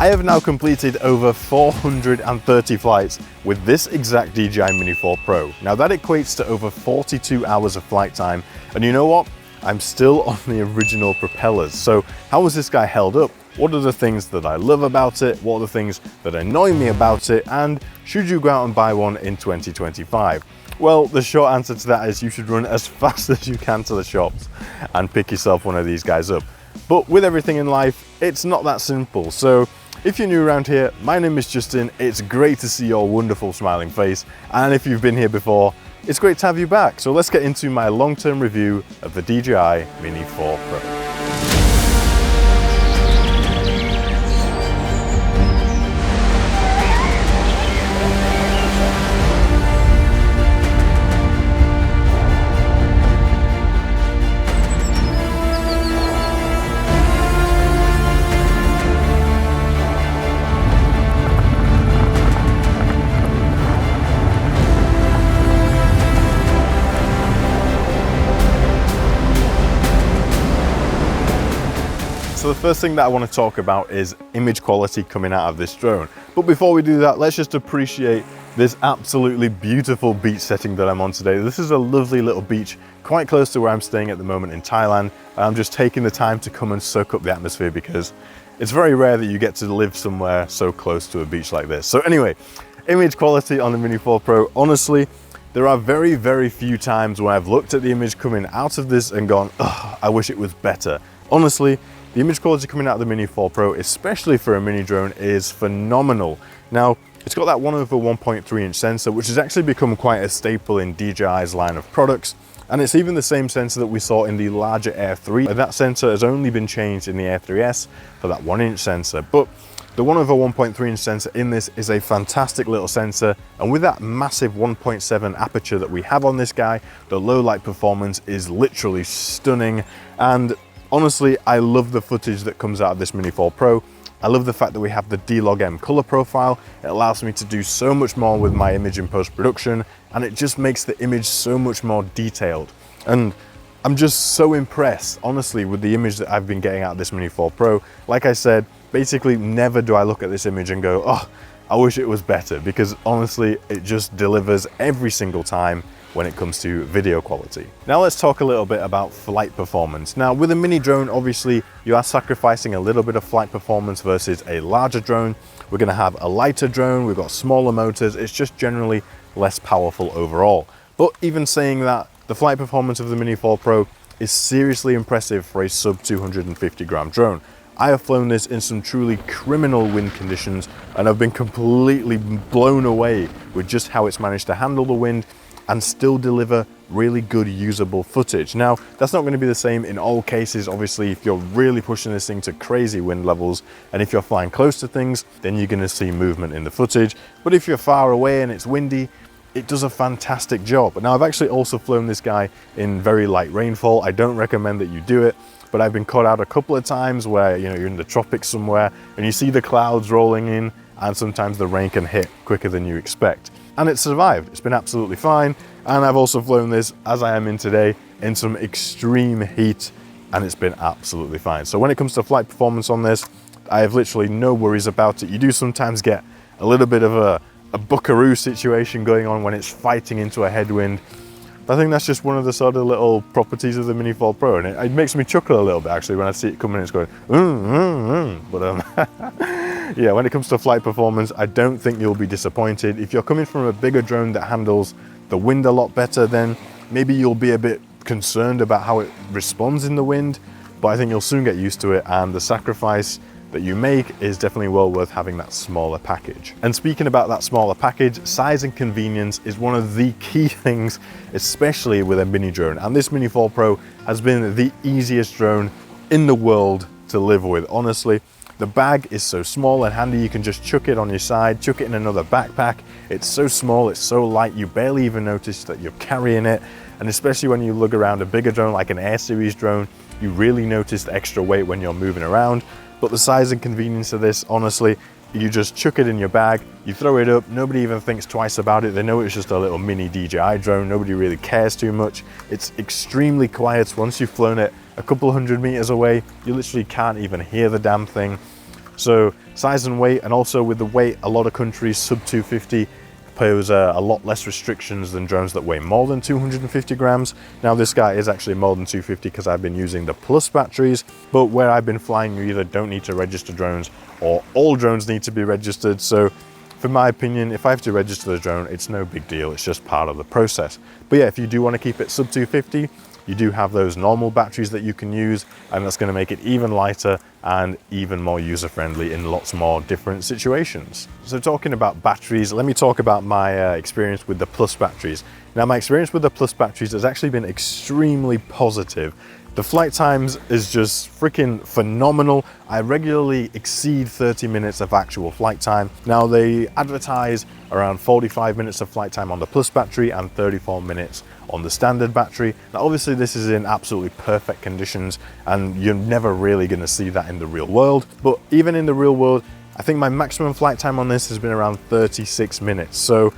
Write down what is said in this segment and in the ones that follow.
I have now completed over 430 flights with this exact DJI Mini 4 Pro. Now that equates to over 42 hours of flight time, and you know what? I'm still on the original propellers. So how was this guy held up? What are the things that I love about it? What are the things that annoy me about it? And should you go out and buy one in 2025? Well, the short answer to that is you should run as fast as you can to the shops and pick yourself one of these guys up. But with everything in life, it's not that simple. So if you're new around here, my name is Justin. It's great to see your wonderful smiling face. And if you've been here before, it's great to have you back. So let's get into my long-term review of the DJI Mini 4 Pro. So the first thing that I want to talk about is image quality coming out of this drone. But before we do that, let's just appreciate this absolutely beautiful beach setting that I'm on today. This is a lovely little beach quite close to where I'm staying at the moment in Thailand. And I'm just taking the time to come and soak up the atmosphere because it's very rare that you get to live somewhere so close to a beach like this. So anyway, image quality on the Mini 4 Pro, honestly, there are very, very few times where I've looked at the image coming out of this and gone, oh, I wish it was better. Honestly, the image quality coming out of the Mini 4 Pro, especially for a mini drone, is phenomenal. Now, it's got that 1/1.3 inch sensor, which has actually become quite a staple in DJI's line of products. And it's even the same sensor that we saw in the larger Air 3. And that sensor has only been changed in the Air 3S for that 1 inch sensor. But the 1/1.3 inch sensor in this is a fantastic little sensor. And with that massive 1.7 aperture that we have on this guy, the low light performance is literally stunning. And honestly, I love the footage that comes out of this Mini 4 Pro. I love the fact that we have the D-Log-M color profile. It allows me to do so much more with my image in post-production, and it just makes the image so much more detailed. And I'm just so impressed, honestly, with the image that I've been getting out of this Mini 4 Pro. Like I said, basically never do I look at this image and go, oh, I wish it was better, because honestly, it just delivers every single time when it comes to video quality. Now let's talk a little bit about flight performance. Now with a mini drone, obviously you are sacrificing a little bit of flight performance versus a larger drone. We're gonna have a lighter drone, we've got smaller motors, it's just generally less powerful overall. But even saying that, the flight performance of the Mini 4 Pro is seriously impressive for a sub 250 gram drone. I have flown this in some truly criminal wind conditions and I've been completely blown away with just how it's managed to handle the wind and still deliver really good usable footage. Now, that's not going to be the same in all cases. Obviously, if you're really pushing this thing to crazy wind levels and if you're flying close to things, then you're going to see movement in the footage. But if you're far away and it's windy, it does a fantastic job. Now, I've actually also flown this guy in very light rainfall. I don't recommend that you do it, but I've been caught out a couple of times where, you know, you're in the tropics somewhere and you see the clouds rolling in and sometimes the rain can hit quicker than you expect. And it's survived, it's been absolutely fine. And I've also flown this, as I am in today, in some extreme heat, and it's been absolutely fine. So when it comes to flight performance on this, I have literally no worries about it. You do sometimes get a little bit of a buckaroo situation going on when it's fighting into a headwind. But I think that's just one of the sort of little properties of the Mini 4 Pro, and it makes me chuckle a little bit actually when I see it coming. It's going, But yeah, when it comes to flight performance, I don't think you'll be disappointed. If you're coming from a bigger drone that handles the wind a lot better, then maybe you'll be a bit concerned about how it responds in the wind, but I think you'll soon get used to it, and the sacrifice that you make is definitely well worth having that smaller package. And speaking about that smaller package, size and convenience is one of the key things, especially with a mini drone. And this Mini 4 Pro has been the easiest drone in the world to live with, honestly. The bag is so small and handy, you can just chuck it on your side, chuck it in another backpack. It's so small, it's so light, you barely even notice that you're carrying it. And especially when you lug around a bigger drone like an Air Series drone, you really notice the extra weight when you're moving around. But the size and convenience of this, honestly, you just chuck it in your bag, you throw it up, nobody even thinks twice about it. They know it's just a little mini DJI drone, nobody really cares too much. It's extremely quiet. Once you've flown it a couple hundred meters away, you literally can't even hear the damn thing. So size and weight, and also with the weight, a lot of countries sub 250 pose a lot less restrictions than drones that weigh more than 250 grams. Now this guy is actually more than 250 because I've been using the Plus batteries, but where I've been flying, you either don't need to register drones or all drones need to be registered. So for my opinion, if I have to register the drone, it's no big deal, it's just part of the process. But yeah, if you do want to keep it sub 250, you do have those normal batteries that you can use, and that's going to make it even lighter and even more user-friendly in lots more different situations. So talking about batteries, let me talk about my experience with the Plus batteries. Now my experience with the Plus batteries has actually been extremely positive. The flight times is just freaking phenomenal. I regularly exceed 30 minutes of actual flight time. Now they advertise around 45 minutes of flight time on the Plus battery and 34 minutes on the standard battery. Now obviously this is in absolutely perfect conditions and you're never really going to see that in the real world. But even in the real world, I think my maximum flight time on this has been around 36 minutes. So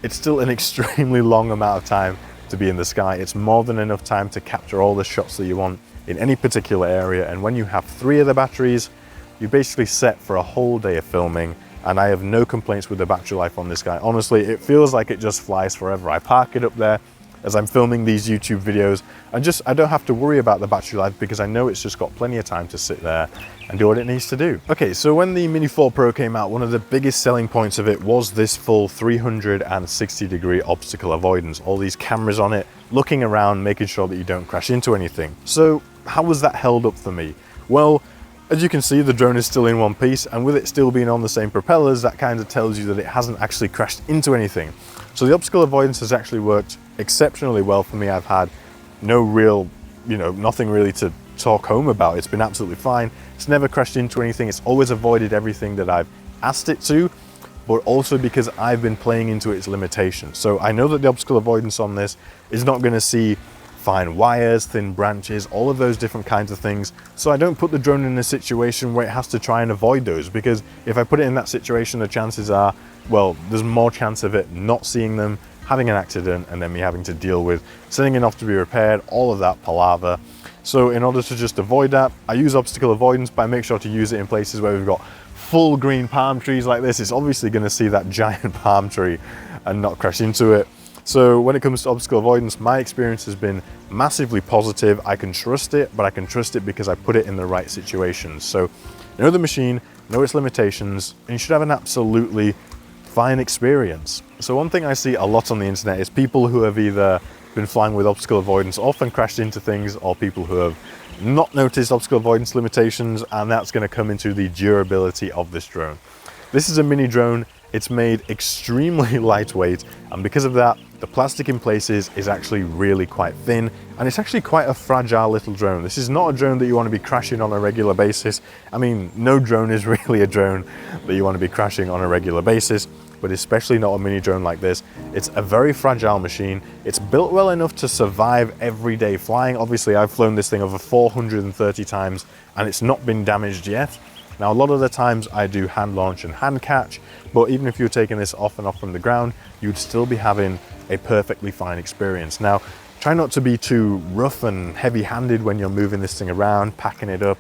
it's still an extremely long amount of time to be in the sky. It's more than enough time to capture all the shots that you want in any particular area. And when you have 3 of the batteries, you're basically set for a whole day of filming. And I have no complaints with the battery life on this guy. Honestly, it feels like it just flies forever. I park it up there as I'm filming these YouTube videos, and I don't have to worry about the battery life because I know it's just got plenty of time to sit there and do what it needs to do. Okay, so when the Mini 4 Pro came out, one of the biggest selling points of it was this full 360-degree obstacle avoidance. All these cameras on it, looking around, making sure that you don't crash into anything. So how was that held up for me? Well, as you can see, the drone is still in one piece, and with it still being on the same propellers, that kind of tells you that it hasn't actually crashed into anything. So the obstacle avoidance has actually worked exceptionally well for me. I've had no real, nothing really to talk home about. It's been absolutely fine. It's never crashed into anything. It's always avoided everything that I've asked it to, but also because I've been playing into its limitations. So I know that the obstacle avoidance on this is not going to see fine wires, thin branches, all of those different kinds of things. So I don't put the drone in a situation where it has to try and avoid those, because if I put it in that situation, the chances are, well, there's more chance of it not seeing them, having an accident, and then me having to deal with sending it off to be repaired, all of that palaver. So in order to just avoid that, I use obstacle avoidance, but I make sure to use it in places where we've got full green palm trees like this. It's obviously going to see that giant palm tree and not crash into it. So when it comes to obstacle avoidance, my experience has been massively positive. I can trust it, but I can trust it because I put it in the right situations. So know the machine, know its limitations, and you should have an absolutely fine experience. So one thing I see a lot on the internet is people who have either been flying with obstacle avoidance, often crashed into things, or people who have not noticed obstacle avoidance limitations, and that's going to come into the durability of this drone. This is a mini drone. It's made extremely lightweight, and because of that, the plastic in places is actually really quite thin, and it's actually quite a fragile little drone. This is not a drone that you want to be crashing on a regular basis. I mean, no drone is really a drone that you want to be crashing on a regular basis, but especially not a mini drone like this. It's a very fragile machine. It's built well enough to survive everyday flying. Obviously, I've flown this thing over 430 times, and it's not been damaged yet. Now, a lot of the times I do hand launch and hand catch, but even if you're taking this off and off from the ground, you'd still be having a perfectly fine experience. Now, try not to be too rough and heavy-handed when you're moving this thing around, packing it up.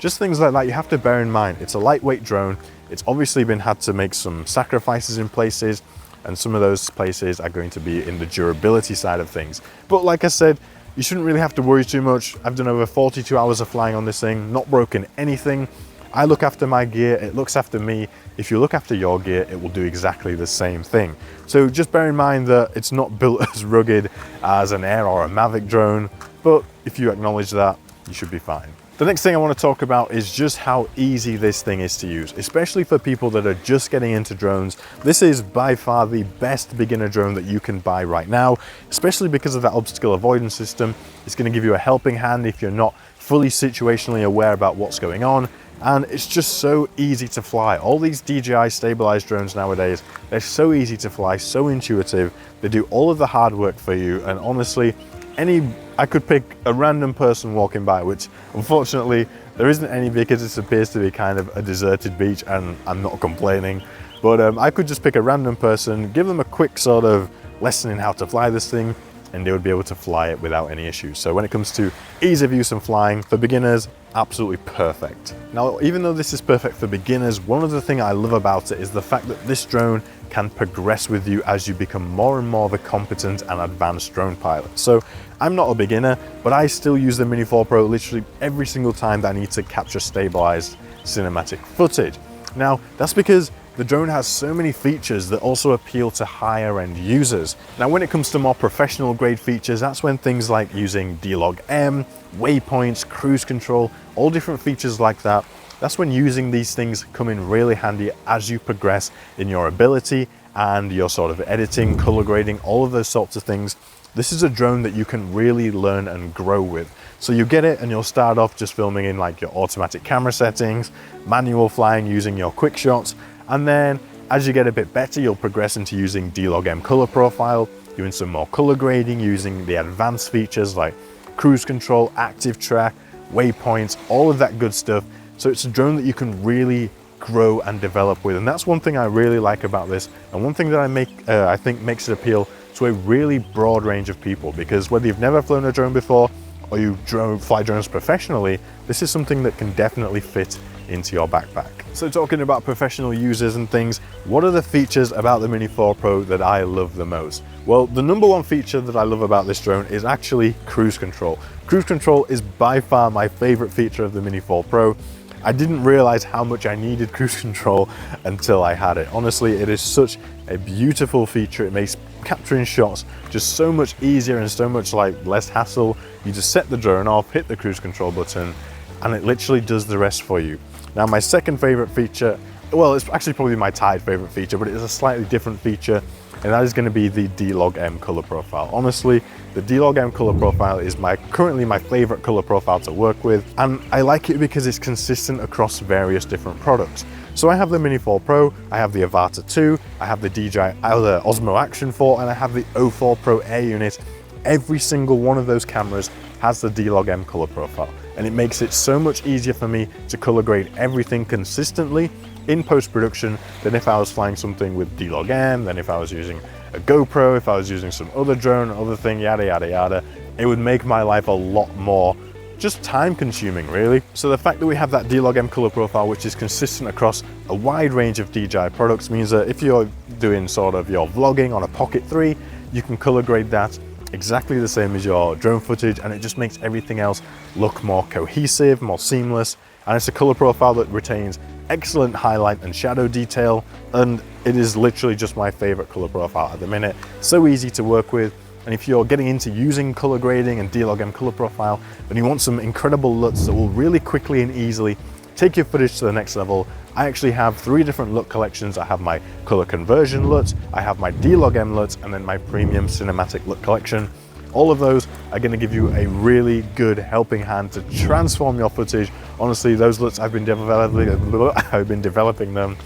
Just things like that you have to bear in mind. It's a lightweight drone. It's obviously been had to make some sacrifices in places, and some of those places are going to be in the durability side of things. But like I said, you shouldn't really have to worry too much. I've done over 42 hours of flying on this thing, not broken anything. I look after my gear, it looks after me. If you look after your gear, it will do exactly the same thing. So just bear in mind that it's not built as rugged as an Air or a Mavic drone, but if you acknowledge that, you should be fine. The next thing I want to talk about is just how easy this thing is to use, especially for people that are just getting into drones. This is by far the best beginner drone that you can buy right now, especially because of that obstacle avoidance system. It's going to give you a helping hand if you're not fully situationally aware about what's going on. And it's just so easy to fly. All these DJI stabilized drones nowadays, they're so easy to fly, so intuitive. They do all of the hard work for you. And honestly, I could pick a random person walking by, which unfortunately there isn't any because it appears to be kind of a deserted beach, and I'm not complaining. But I could just pick a random person, give them a quick sort of lesson in how to fly this thing, and they would be able to fly it without any issues. So when it comes to ease of use and flying for beginners, absolutely perfect. Now, even though this is perfect for beginners, one of the things I love about it is the fact that this drone can progress with you as you become more and more of a competent and advanced drone pilot. So I'm not a beginner, but I still use the Mini 4 Pro literally every single time that I need to capture stabilized cinematic footage. Now, that's because the drone has so many features that also appeal to higher end users. Now, when it comes to more professional grade features, that's when things like using D-Log-M, waypoints, cruise control, all different features like that, that's when using these things come in really handy as you progress in your ability and your sort of editing, color grading, all of those sorts of things. This is a drone that you can really learn and grow with. So you get it and you'll start off just filming in like your automatic camera settings, manual flying using your quick shots, and then as you get a bit better, you'll progress into using D-Log-M color profile, doing some more color grading, using the advanced features like cruise control, active track, waypoints, all of that good stuff. So it's a drone that you can really grow and develop with. And that's one thing I really like about this. And one thing that I think makes it appeal to a really broad range of people, because whether you've never flown a drone before or you fly drones professionally, this is something that can definitely fit into your backpack. So talking about professional users and things, what are the features about the Mini 4 Pro that I love the most? Well, the number one feature that I love about this drone is actually cruise control. Cruise control is by far my favorite feature of the Mini 4 Pro. I didn't realize how much I needed cruise control until I had it. Honestly, it is such a beautiful feature. It makes capturing shots just so much easier and so much less hassle. You just set the drone off, hit the cruise control button, and it literally does the rest for you. Now, my second favorite feature, well, it's actually probably my tied favorite feature, but it is a slightly different feature, and that is going to be the D-Log-M color profile. Honestly, the D-Log-M color profile is currently my favorite color profile to work with, and I like it because it's consistent across various different products. So I have the Mini 4 Pro, I have the Avata 2, I have the DJI Osmo Action 4, and I have the O4 Pro Air unit. Every single one of those cameras has the D-Log-M color profile, and it makes it so much easier for me to color grade everything consistently in post-production than if I was flying something with D-Log-M, than if I was using a GoPro, if I was using some other drone, other thing, yada, yada, yada. It would make my life a lot more just time consuming, really. So the fact that we have that D-Log-M color profile, which is consistent across a wide range of DJI products, means that if you're doing sort of your vlogging on a Pocket 3, you can color grade that exactly the same as your drone footage, and it just makes everything else look more cohesive, more seamless. And it's a color profile that retains excellent highlight and shadow detail, and it is literally just my favorite color profile at the minute. So easy to work with. And if you're getting into using color grading and D-Log-M color profile, and you want some incredible LUTs that will really quickly and easily take your footage to the next level, I actually have 3 different LUT collections. I have my color conversion LUT, I have my D-Log-M LUT, and then my premium cinematic LUT collection. All of those are going to give you a really good helping hand to transform your footage. Honestly, those LUTs I've been developing them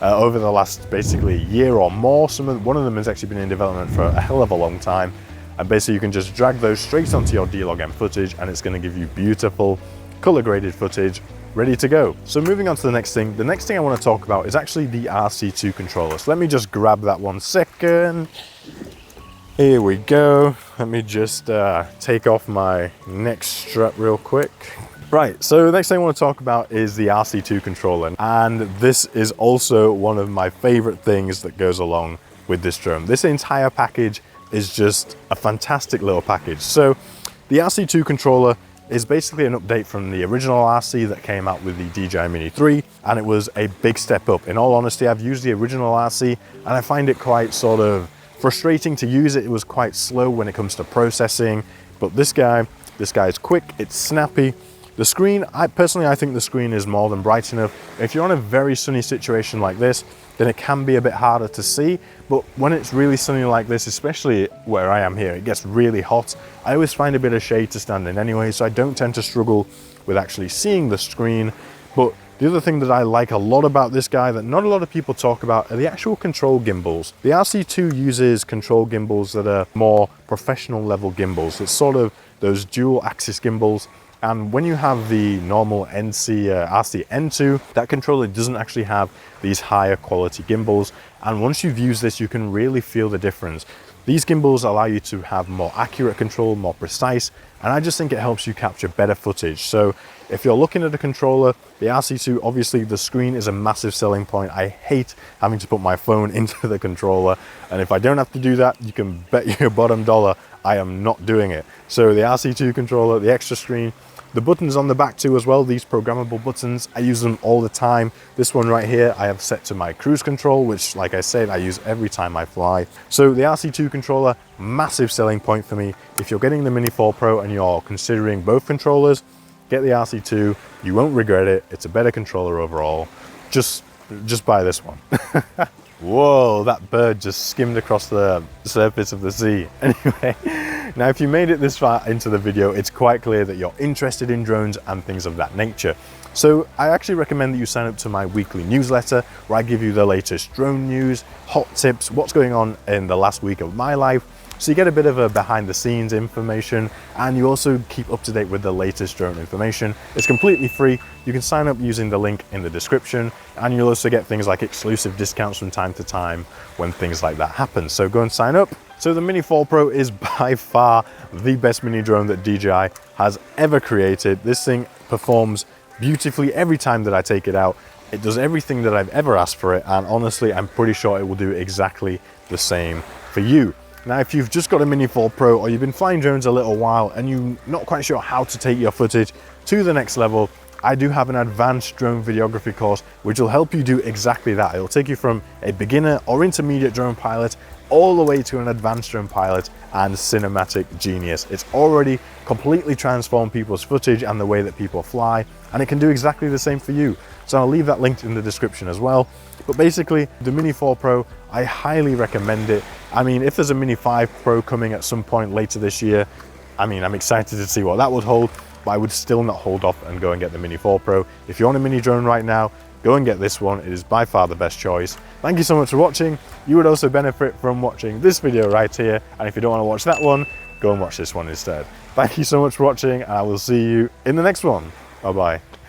over the last basically year or more. One of them has actually been in development for a hell of a long time. And basically you can just drag those straight onto your D-Log-M footage, and it's going to give you beautiful color graded footage ready to go. So moving on to the next thing I want to talk about is actually the RC2 controller. So let me just grab that 1 second. Here we go. Let me just take off my neck strap real quick. Right, so the next thing I want to talk about is the RC2 controller. And this is also one of my favorite things that goes along with this drone. This entire package is just a fantastic little package. So the RC2 controller is basically an update from the original RC that came out with the DJI Mini 3, and it was a big step up. In all honesty, I've used the original RC and I find it quite sort of frustrating to use it. It was quite slow when it comes to processing, but this guy is quick, it's snappy. The screen, I think the screen is more than bright enough. If you're on a very sunny situation like this, then it can be a bit harder to see. But when it's really sunny like this, especially where I am here, it gets really hot. I always find a bit of shade to stand in anyway, so I don't tend to struggle with actually seeing the screen. But the other thing that I like a lot about this guy that not a lot of people talk about are the actual control gimbals. The RC2 uses control gimbals that are more professional level gimbals. It's sort of those dual axis gimbals. And when you have the normal RC N2, that controller doesn't actually have these higher quality gimbals. And once you've used this, you can really feel the difference. These gimbals allow you to have more accurate control, more precise, and I just think it helps you capture better footage. So if you're looking at a controller, the RC2, obviously the screen is a massive selling point. I hate having to put my phone into the controller, and if I don't have to do that, you can bet your bottom dollar I am not doing it. So the RC2 controller, the extra screen, the buttons on the back too as well, these programmable buttons, I use them all the time. This one right here I have set to my cruise control, which like I said, I use every time I fly. So the RC2 controller, massive selling point for me. If you're getting the Mini 4 Pro and you're considering both controllers, get the RC2, you won't regret it. It's a better controller overall. Just buy this one. Whoa, that bird just skimmed across the surface of the sea. Anyway, now if you made it this far into the video, it's quite clear that you're interested in drones and things of that nature. So I actually recommend that you sign up to my weekly newsletter where I give you the latest drone news, hot tips, what's going on in the last week of my life. So you get a bit of a behind the scenes information, and you also keep up to date with the latest drone information. It's completely free. You can sign up using the link in the description, and you'll also get things like exclusive discounts from time to time when things like that happen. So go and sign up. So the Mini 4 Pro is by far the best mini drone that DJI has ever created. This thing performs beautifully every time that I take it out. It does everything that I've ever asked for it, and honestly, I'm pretty sure it will do exactly the same for you. Now, if you've just got a Mini 4 Pro or you've been flying drones a little while and you're not quite sure how to take your footage to the next level, I do have an advanced drone videography course which will help you do exactly that. It'll take you from a beginner or intermediate drone pilot all the way to an advanced drone pilot and cinematic genius. It's already completely transformed people's footage and the way that people fly, and it can do exactly the same for you. So I'll leave that linked in the description as well. But basically, the Mini 4 Pro, I highly recommend it. I mean, if there's a Mini 5 Pro coming at some point later this year, I mean, I'm excited to see what that would hold, but I would still not hold off and go and get the Mini 4 Pro. If you're on a mini drone right now, go and get this one. It is by far the best choice. Thank you so much for watching. You would also benefit from watching this video right here. And if you don't want to watch that one, go and watch this one instead. Thank you so much for watching, and I will see you in the next one. Bye-bye.